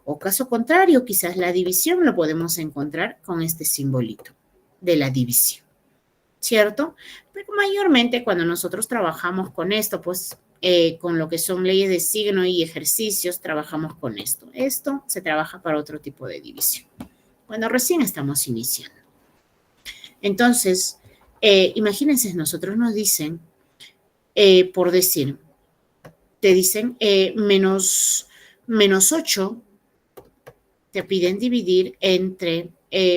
O caso contrario, quizás la división lo podemos encontrar con este simbolito de la división, ¿cierto? Pero mayormente cuando nosotros trabajamos con esto, pues con lo que son leyes de signo y ejercicios, trabajamos con esto. Esto se trabaja para otro tipo de división, cuando recién estamos iniciando. Entonces, imagínense, nosotros nos dicen, por decir, te dicen menos 8, te piden dividir entre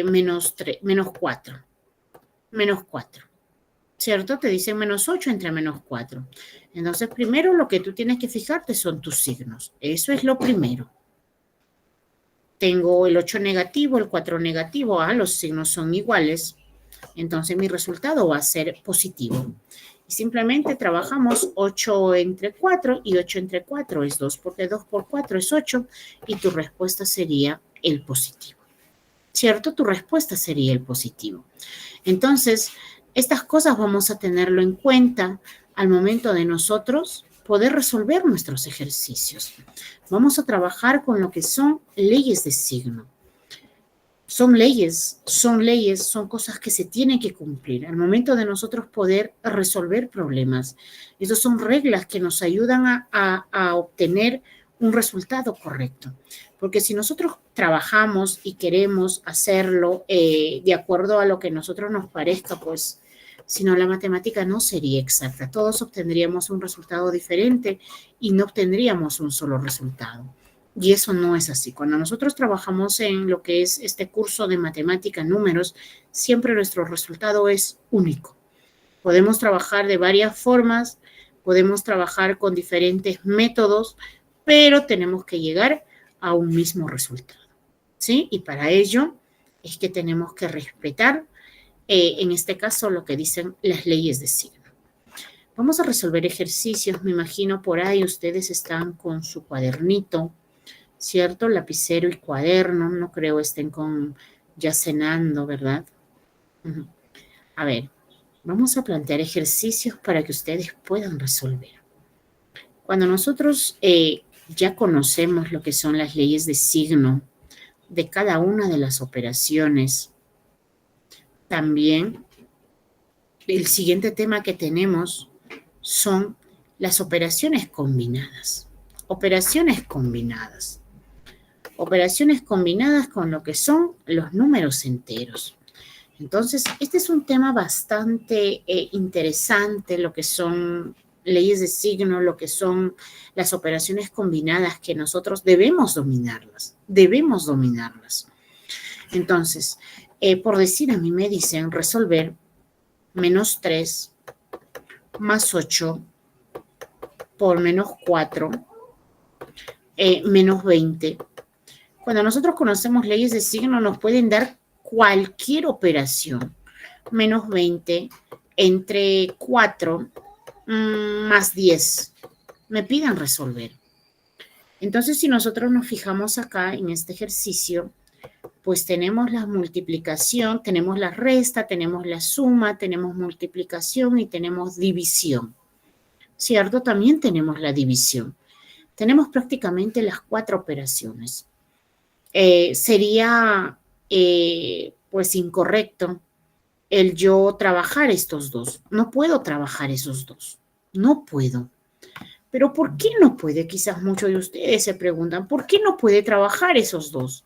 menos 4. Menos 4. ¿Cierto? Te dicen menos 8 entre menos 4. Entonces, primero lo que tú tienes que fijarte son tus signos. Eso es lo primero. Tengo el 8 negativo, el 4 negativo. Los signos son iguales. Entonces, mi resultado va a ser positivo. Y simplemente trabajamos 8 entre 4 y 8 entre 4 es 2, porque 2 por 4 es 8 y tu respuesta sería el positivo. ¿Cierto? Tu respuesta sería el positivo. Entonces, estas cosas vamos a tenerlo en cuenta al momento de nosotros poder resolver nuestros ejercicios. Vamos a trabajar con lo que son leyes de signo. Son leyes, son cosas que se tienen que cumplir al momento de nosotros poder resolver problemas. Esas son reglas que nos ayudan a obtener un resultado correcto. Porque si nosotros trabajamos y queremos hacerlo de acuerdo a lo que a nosotros nos parezca, pues, si no, la matemática no sería exacta. Todos obtendríamos un resultado diferente y no obtendríamos un solo resultado. Y eso no es así. Cuando nosotros trabajamos en lo que es este curso de matemática, números, siempre nuestro resultado es único. Podemos trabajar de varias formas, podemos trabajar con diferentes métodos, pero tenemos que llegar a un mismo resultado, ¿sí? Y para ello es que tenemos que respetar, en este caso, lo que dicen las leyes de signo. Vamos a resolver ejercicios. Me imagino por ahí ustedes están con su cuadernito, ¿cierto? Lapicero y cuaderno. No creo estén ya cenando, ¿verdad? A ver, vamos a plantear ejercicios para que ustedes puedan resolver. Cuando nosotros ya conocemos lo que son las leyes de signo de cada una de las operaciones, también el siguiente tema que tenemos son las operaciones combinadas. Operaciones combinadas. Operaciones combinadas con lo que son los números enteros. Entonces, este es un tema bastante interesante, lo que son leyes de signo, lo que son las operaciones combinadas que nosotros debemos dominarlas. Debemos dominarlas. Entonces, por decir, a mí me dicen resolver menos 3 más 8 por menos 4 menos 20. Cuando nosotros conocemos leyes de signo, nos pueden dar cualquier operación. Menos 20 entre 4 más 10. Me piden resolver. Entonces, si nosotros nos fijamos acá en este ejercicio, pues tenemos la multiplicación, tenemos la resta, tenemos la suma, tenemos multiplicación y tenemos división. ¿Cierto? También tenemos la división. Tenemos prácticamente las 4 operaciones. Sería pues incorrecto el yo trabajar estos dos. No puedo trabajar esos dos. No puedo. Pero ¿por qué no puede? Quizás muchos de ustedes se preguntan, ¿por qué no puede trabajar esos dos?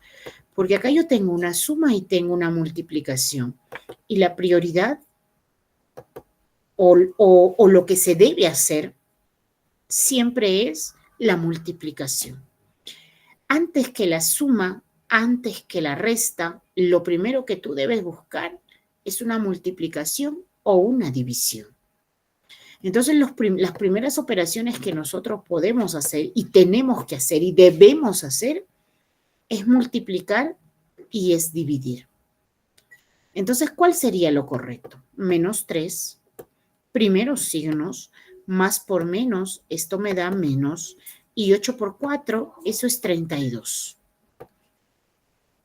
Porque acá yo tengo una suma y tengo una multiplicación. Y la prioridad o lo que se debe hacer siempre es la multiplicación. Antes que la suma, antes que la resta, lo primero que tú debes buscar es una multiplicación o una división. Entonces, las primeras operaciones que nosotros podemos hacer y tenemos que hacer y debemos hacer es multiplicar y es dividir. Entonces, ¿cuál sería lo correcto? Menos 3, primeros signos, más por menos, esto me da menos, y 8 por 4, eso es 32.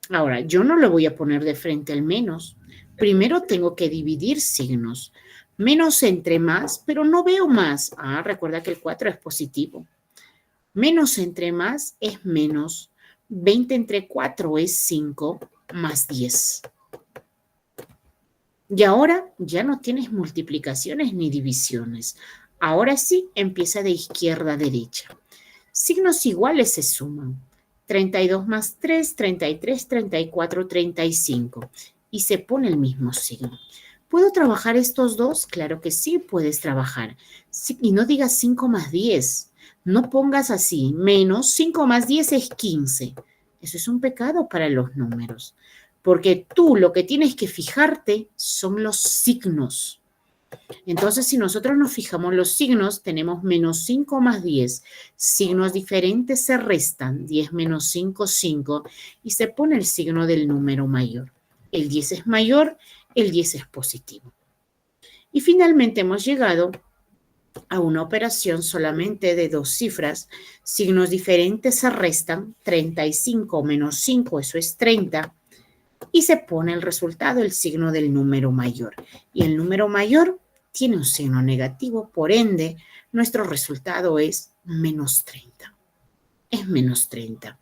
Ahora, yo no le voy a poner de frente al menos. Primero tengo que dividir signos. Menos entre más, pero no veo más. Recuerda que el 4 es positivo. Menos entre más es menos. 20 entre 4 es 5 más 10. Y ahora ya no tienes multiplicaciones ni divisiones. Ahora sí empieza de izquierda a derecha. Signos iguales se suman. 32 más 3, 33, 34, 35. Y se pone el mismo signo. ¿Puedo trabajar estos dos? Claro que sí puedes trabajar. Y no digas 5 más 10. No pongas así. Menos 5 más 10 es 15. Eso es un pecado para los números. Porque tú lo que tienes que fijarte son los signos. Entonces, si nosotros nos fijamos los signos, tenemos menos 5 más 10. Signos diferentes se restan. 10 menos 5, 5. Y se pone el signo del número mayor. El 10 es mayor, el 10 es positivo. Y finalmente hemos llegado a una operación solamente de 2 cifras. Signos diferentes se restan. 35 menos 5, eso es 30. Y se pone el resultado, el signo del número mayor. Y el número mayor tiene un signo negativo, por ende, nuestro resultado es menos 30. Es menos 30.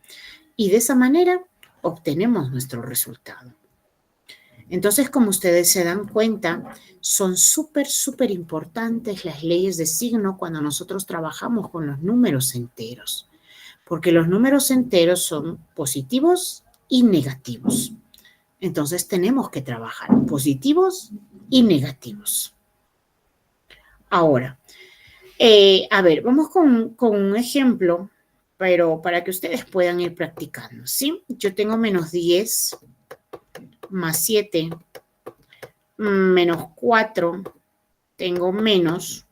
Y de esa manera obtenemos nuestro resultado. Entonces, como ustedes se dan cuenta, son súper importantes las leyes de signo cuando nosotros trabajamos con los números enteros, porque los números enteros son positivos y negativos. Entonces, tenemos que trabajar positivos y negativos. Ahora, a ver, vamos con un ejemplo, pero para que ustedes puedan ir practicando, ¿sí? Yo tengo menos 10 más 7 menos 4, tengo menos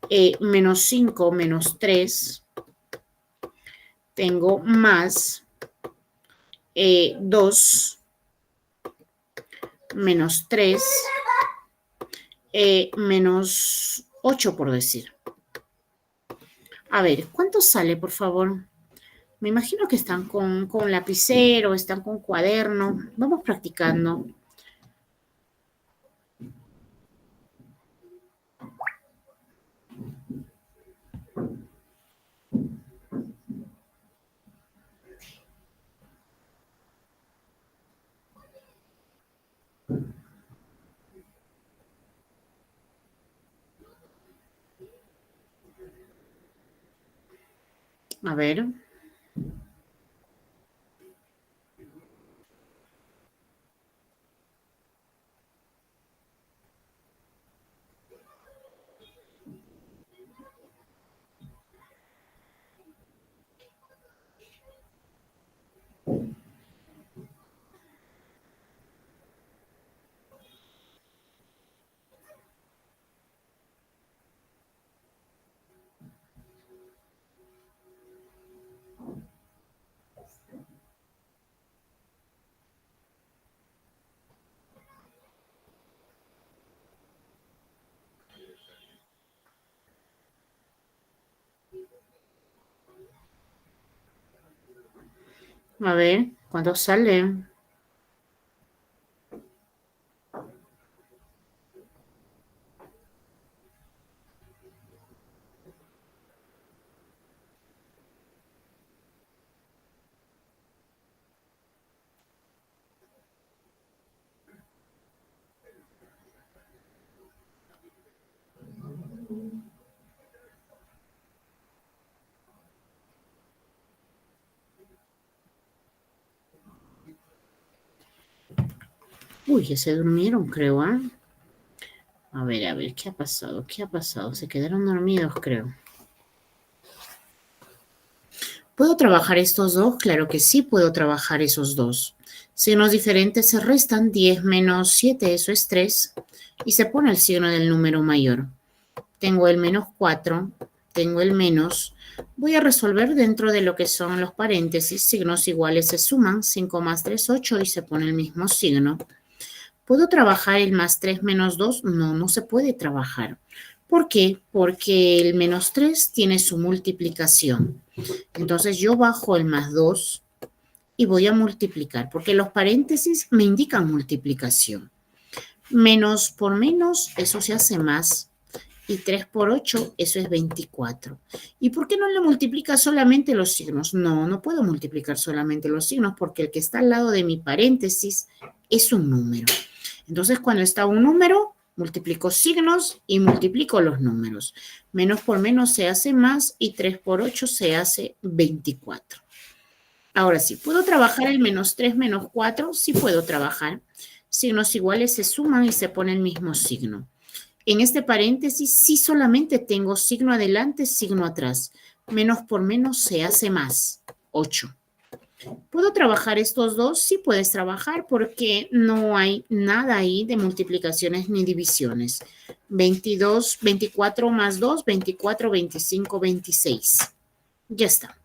5, menos 3, tengo más 2, menos 3, menos 8, por decir. A ver, ¿cuánto sale, por favor? Me imagino que están con lapicero, están con cuaderno. Vamos practicando. A ver. A ver, ¿cuánto sale? Uy, ya se durmieron, creo, ¿ah? A ver, ¿qué ha pasado? ¿Qué ha pasado? Se quedaron dormidos, creo. ¿Puedo trabajar estos dos? Claro que sí, puedo trabajar esos dos. Signos diferentes se restan. 10 menos 7, eso es 3. Y se pone el signo del número mayor. Tengo el menos 4, tengo el menos. Voy a resolver dentro de lo que son los paréntesis. Signos iguales se suman. 5 más 3, 8 y se pone el mismo signo. ¿Puedo trabajar el más 3 menos 2? No, no se puede trabajar. ¿Por qué? Porque el menos 3 tiene su multiplicación. Entonces yo bajo el más 2 y voy a multiplicar, porque los paréntesis me indican multiplicación. Menos por menos, eso se hace más. Y 3 por 8, eso es 24. ¿Y por qué no le multiplica solamente los signos? No, no puedo multiplicar solamente los signos porque el que está al lado de mi paréntesis es un número. Entonces, cuando está un número, multiplico signos y multiplico los números. Menos por menos se hace más y 3 por 8 se hace 24. Ahora sí, ¿puedo trabajar el menos 3 menos 4? Sí puedo trabajar. Signos iguales se suman y se pone el mismo signo. En este paréntesis sí solamente tengo signo adelante, signo atrás. Menos por menos se hace más, 8. ¿Puedo trabajar estos dos? Sí puedes trabajar porque no hay nada ahí de multiplicaciones ni divisiones. 22, 24 más 2, 24, 25, 26. Ya está.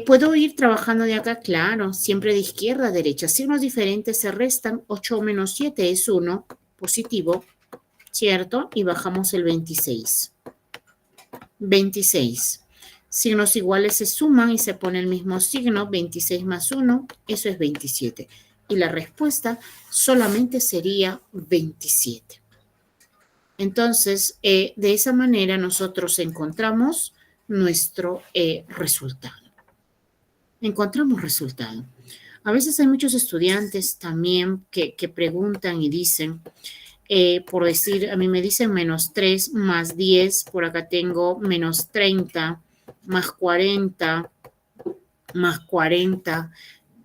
¿Puedo ir trabajando de acá? Claro, siempre de izquierda a derecha. Signos diferentes se restan. 8 menos 7 es 1, positivo, ¿cierto? Y bajamos el 26. 26. Signos iguales se suman y se pone el mismo signo. 26 más 1, eso es 27. Y la respuesta solamente sería 27. Entonces, de esa manera nosotros encontramos nuestro resultado. Encontramos resultado. A veces hay muchos estudiantes también que preguntan y dicen, por decir, a mí me dicen -3 más 10, por acá tengo -30 más 40 más 40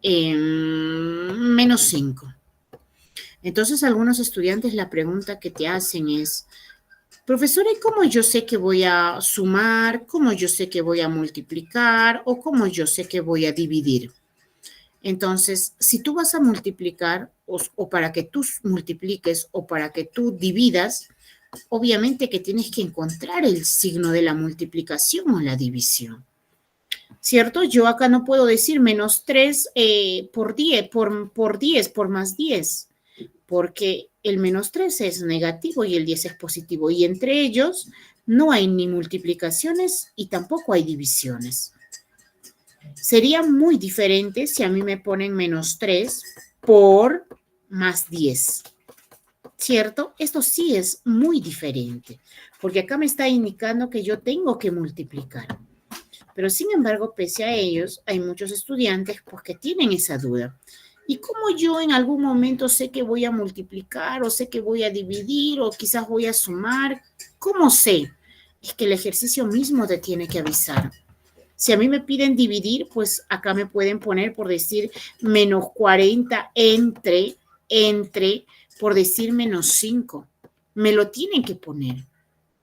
-5. Entonces, algunos estudiantes la pregunta que te hacen es, profesora, ¿y cómo yo sé que voy a sumar? ¿Cómo yo sé que voy a multiplicar? ¿O cómo yo sé que voy a dividir? Entonces, si tú vas a multiplicar o para que tú multipliques o para que tú dividas, obviamente que tienes que encontrar el signo de la multiplicación o la división. ¿Cierto? Yo acá no puedo decir -3 por 10, por 10, por más 10, porque el -3 es negativo y el 10 es positivo, y entre ellos no hay ni multiplicaciones y tampoco hay divisiones. Sería muy diferente si a mí me ponen -3 por más 10, ¿cierto? Esto sí es muy diferente, porque acá me está indicando que yo tengo que multiplicar. Pero sin embargo, pese a ellos, hay muchos estudiantes pues, que tienen esa duda. ¿Y cómo yo en algún momento sé que voy a multiplicar o sé que voy a dividir o quizás voy a sumar? ¿Cómo sé? Es que el ejercicio mismo te tiene que avisar. Si a mí me piden dividir, pues acá me pueden poner por decir -40 entre, por decir -5. Me lo tienen que poner.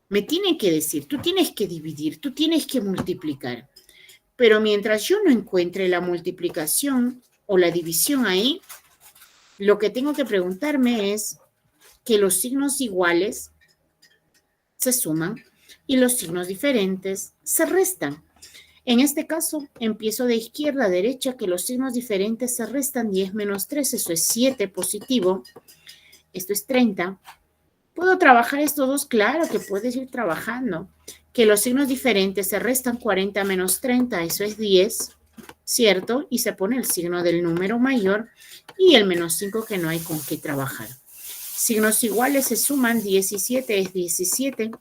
Me tienen que decir, tú tienes que dividir, tú tienes que multiplicar. Pero mientras yo no encuentre la multiplicación o la división ahí, lo que tengo que preguntarme es que los signos iguales se suman y los signos diferentes se restan. En este caso, empiezo de izquierda a derecha, que los signos diferentes se restan. 10 menos 3, eso es 7 positivo. Esto es 30. ¿Puedo trabajar estos dos? Claro que puedes ir trabajando. Que los signos diferentes se restan. 40 menos 30, eso es 10, ¿cierto? Y se pone el signo del número mayor y el -5 que no hay con qué trabajar. Signos iguales se suman. 17 es 17.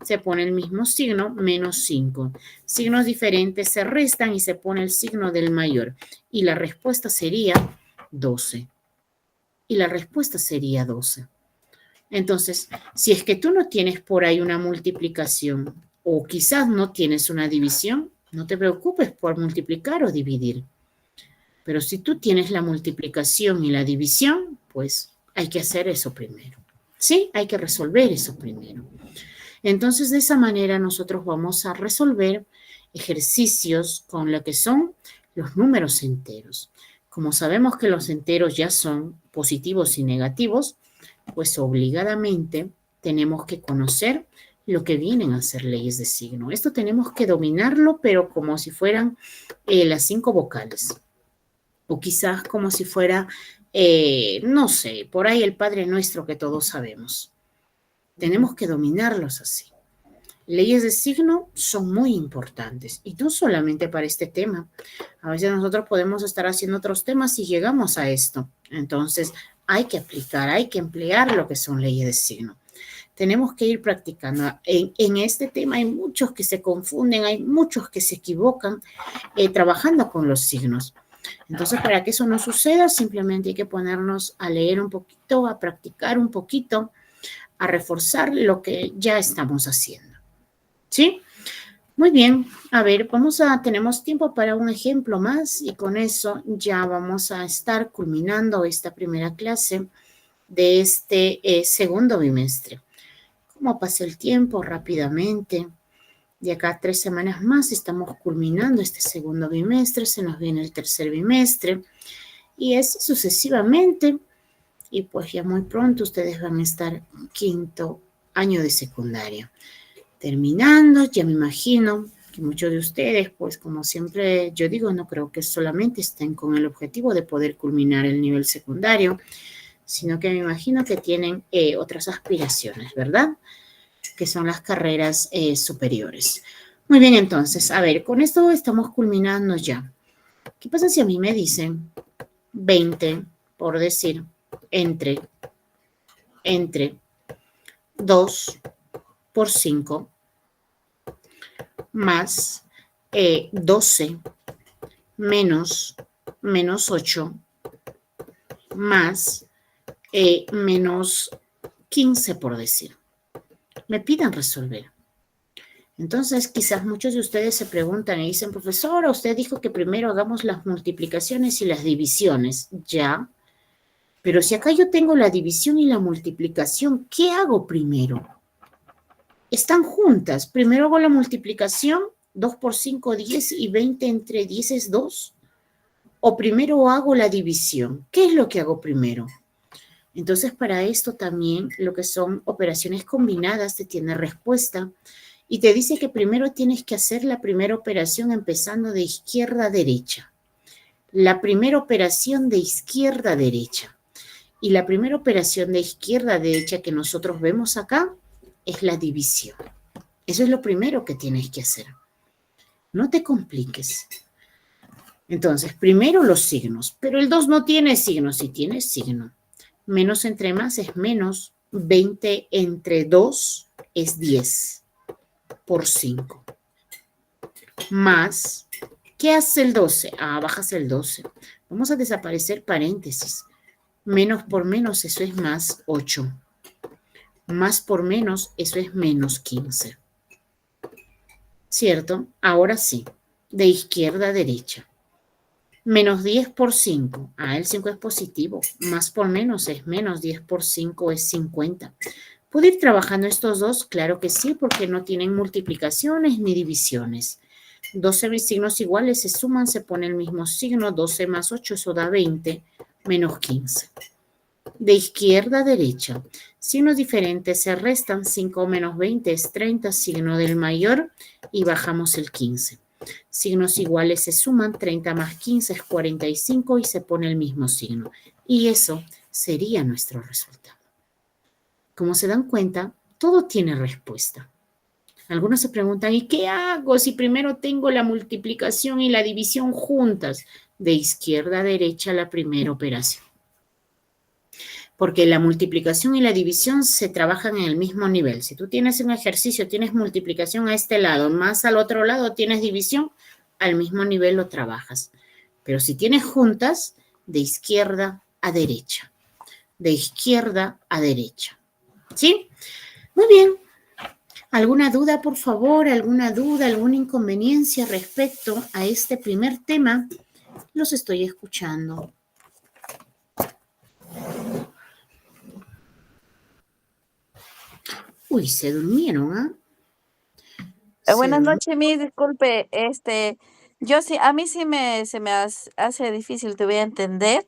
Se pone el mismo signo, -5. Signos diferentes se restan y se pone el signo del mayor. Y la respuesta sería 12. Y la respuesta sería 12. Entonces, si es que tú no tienes por ahí una multiplicación o quizás no tienes una división, no te preocupes por multiplicar o dividir. Pero si tú tienes la multiplicación y la división, pues hay que hacer eso primero. Sí, hay que resolver eso primero. Entonces, de esa manera nosotros vamos a resolver ejercicios con lo que son los números enteros. Como sabemos que los enteros ya son positivos y negativos, pues obligadamente tenemos que conocer lo que vienen a ser leyes de signo. Esto tenemos que dominarlo, pero como si fueran las 5 vocales. O quizás como si fuera, no sé, por ahí el Padre Nuestro que todos sabemos. Tenemos que dominarlos así. Leyes de signo son muy importantes y no solamente para este tema. A veces nosotros podemos estar haciendo otros temas y llegamos a esto. Entonces hay que aplicar, hay que emplear lo que son leyes de signo. Tenemos que ir practicando. En este tema hay muchos que se confunden, hay muchos que se equivocan trabajando con los signos. Entonces, para que eso no suceda, simplemente hay que ponernos a leer un poquito, a practicar un poquito, a reforzar lo que ya estamos haciendo. ¿Sí? Muy bien. A ver, tenemos tiempo para un ejemplo más y con eso ya vamos a estar culminando esta primera clase de este segundo bimestre. ¿Cómo pasa el tiempo? Rápidamente. De acá a 3 semanas más estamos culminando este segundo bimestre, se nos viene el tercer bimestre y así sucesivamente. Y pues ya muy pronto ustedes van a estar en quinto año de secundaria. Terminando, ya me imagino que muchos de ustedes, pues como siempre yo digo, no creo que solamente estén con el objetivo de poder culminar el nivel secundario, sino que me imagino que tienen otras aspiraciones, ¿verdad? Que son las carreras superiores. Muy bien, entonces, a ver, con esto estamos culminando ya. ¿Qué pasa si a mí me dicen 20, por decir, entre 2 por 5 más 12 menos 8 más menos 15, por decir. Me piden resolver. Entonces, quizás muchos de ustedes se preguntan y dicen, profesora, usted dijo que primero hagamos las multiplicaciones y las divisiones. Ya, pero si acá yo tengo la división y la multiplicación, ¿qué hago primero? Están juntas. Primero hago la multiplicación, 2 por 5, 10 y 20 entre 10 es 2. O primero hago la división. ¿Qué es lo que hago primero? Entonces, para esto también lo que son operaciones combinadas te tiene respuesta y te dice que primero tienes que hacer la primera operación empezando de izquierda a derecha. La primera operación de izquierda a derecha. Y la primera operación de izquierda a derecha que nosotros vemos acá es la división. Eso es lo primero que tienes que hacer. No te compliques. Entonces, primero los signos. Pero el 2 no tiene signo. Si tiene signo. Menos entre más es menos. 20 entre 2 es 10 por 5. Más, ¿qué hace el 12? Bajas el 12. Vamos a desaparecer paréntesis. Menos por menos, eso es más 8. Más por menos, eso es menos 15. ¿Cierto? Ahora sí, de izquierda a derecha. Menos 10 por 5. El 5 es positivo. Más por menos es menos. 10 por 5 es 50. ¿Puedo ir trabajando estos dos? Claro que sí, porque no tienen multiplicaciones ni divisiones. 12 signos iguales se suman, se pone el mismo signo. 12 más 8, eso da 20, menos 15. De izquierda a derecha. Signos diferentes se restan. 5 menos 20 es 30, signo del mayor, y bajamos el 15. Signos iguales se suman, 30 más 15 es 45 y se pone el mismo signo. Y eso sería nuestro resultado. Como se dan cuenta, todo tiene respuesta. Algunos se preguntan, ¿y qué hago si primero tengo la multiplicación y la división juntas? De izquierda a derecha la primera operación. Porque la multiplicación y la división se trabajan en el mismo nivel. Si tú tienes un ejercicio, tienes multiplicación a este lado, más al otro lado tienes división, al mismo nivel lo trabajas. Pero si tienes juntas, de izquierda a derecha. De izquierda a derecha. ¿Sí? Muy bien. ¿Alguna duda, por favor? ¿Alguna duda, alguna inconveniencia respecto a este primer tema? Los estoy escuchando. Uy, se durmieron, Buenas noches, Miss. Disculpe, yo sí, a mí sí se me hace difícil, te voy a entender.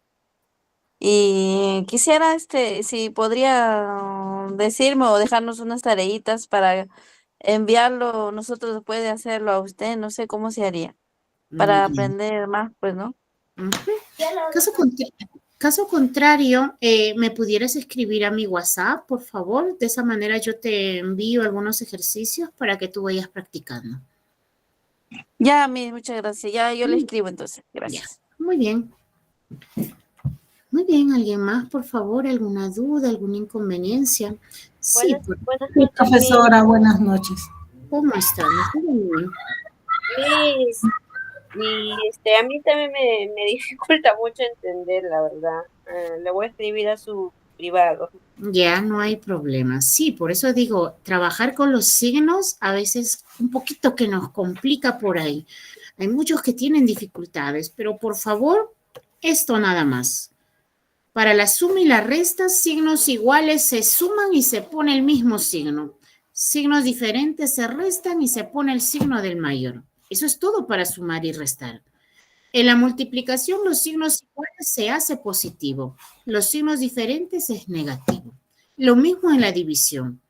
Y quisiera, si podría decirme o dejarnos unas tareitas para enviarlo, nosotros después de hacerlo a usted, no sé cómo se haría, para Bien. aprender más, pues, ¿no? Caso contrario, ¿me pudieras escribir a mi WhatsApp, por favor? De esa manera yo te envío algunos ejercicios para que tú vayas practicando. Ya, Miss, muchas gracias. Ya, yo le escribo entonces. Ya, Gracias. muy bien. Muy bien, ¿alguien más, por favor? ¿Alguna duda, alguna inconveniencia? Sí, Buenas noches, profesora, buenas noches. ¿Cómo están? Miss, a mí también me dificulta mucho entender, la verdad. Le voy a escribir a su privado. Ya, no hay problema. Sí, por eso digo, trabajar con los signos a veces un poquito que nos complica por ahí. Hay muchos que tienen dificultades, pero por favor, esto nada más. Para la suma y la resta, signos iguales se suman y se pone el mismo signo. Signos diferentes se restan y se pone el signo del mayor. Eso es todo para sumar y restar. En la multiplicación, los signos iguales se hace positivo. Los signos diferentes es negativo. Lo mismo en la división.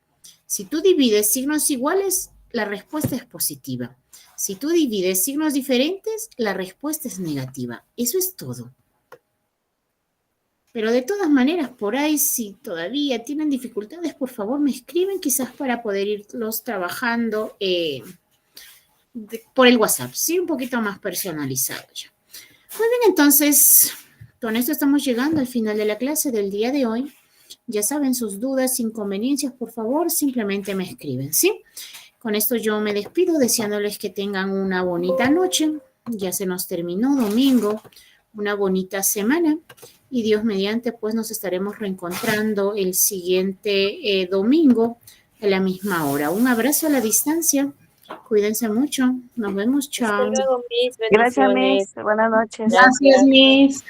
Si tú divides signos iguales, la respuesta es positiva. Si tú divides signos diferentes, la respuesta es negativa. Eso es todo. Pero de todas maneras, por ahí, si todavía tienen dificultades, por favor me escriben quizás para poder irlos trabajando por el WhatsApp, sí, un poquito más personalizado ya. Muy bien, entonces, con esto estamos llegando al final de la clase del día de hoy. Ya saben, sus dudas, inconveniencias, por favor, simplemente me escriben, ¿sí? Con esto yo me despido deseándoles que tengan una bonita noche. Ya se nos terminó domingo, una bonita semana y Dios mediante pues nos estaremos reencontrando el siguiente domingo a la misma hora. Un abrazo a la distancia. Cuídense mucho. Nos vemos. Hasta Chao. luego, Miss. Gracias, Bendiciones. Miss. Buenas noches. Gracias, Gracias. Miss.